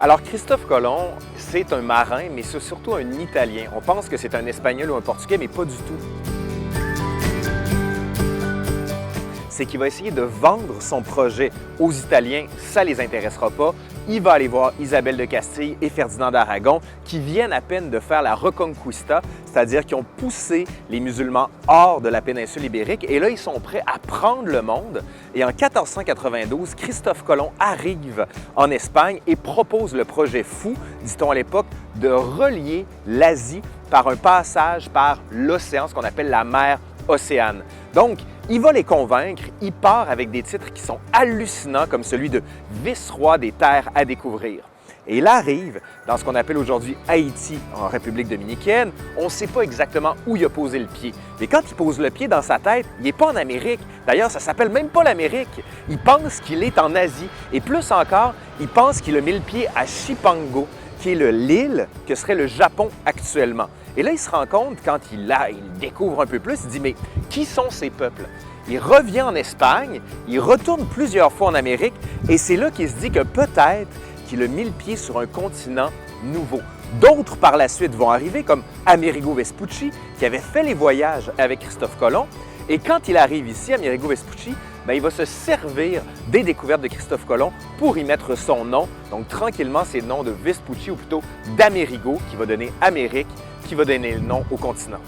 Alors, Christophe Colomb, c'est un marin, mais c'est surtout un Italien. On pense que c'est un Espagnol ou un Portugais, mais pas du tout. C'est qu'il va essayer de vendre son projet aux Italiens, ça ne les intéressera pas. Il va aller voir Isabelle de Castille et Ferdinand d'Aragon qui viennent à peine de faire la Reconquista, c'est-à-dire qui ont poussé les musulmans hors de la péninsule ibérique. Et là, ils sont prêts à prendre le monde. Et en 1492, Christophe Colomb arrive en Espagne et propose le projet fou, dit-on à l'époque, de relier l'Asie par un passage par l'océan, ce qu'on appelle la mer Océane. Donc, il va les convaincre, il part avec des titres qui sont hallucinants comme celui de vice-roi des terres à découvrir. Et il arrive dans ce qu'on appelle aujourd'hui Haïti, en République dominicaine. On ne sait pas exactement où il a posé le pied. Mais quand il pose le pied dans sa tête, il n'est pas en Amérique. D'ailleurs, ça ne s'appelle même pas l'Amérique. Il pense qu'il est en Asie. Et plus encore, il pense qu'il a mis le pied à Cipango, qui est l'île que serait le Japon actuellement. Et là, il se rend compte, quand il découvre un peu plus, il dit « Mais qui sont ces peuples? » Il revient en Espagne, il retourne plusieurs fois en Amérique, et c'est là qu'il se dit que peut-être qu'il a mis le pied sur un continent nouveau. D'autres, par la suite, vont arriver, comme Amerigo Vespucci, qui avait fait les voyages avec Christophe Colomb. Et quand il arrive ici, Amerigo Vespucci, il va se servir des découvertes de Christophe Colomb pour y mettre son nom. Donc, tranquillement, c'est le nom de Vespucci, ou plutôt d'Amerigo, qui va donner Amérique, qui va donner le nom au continent.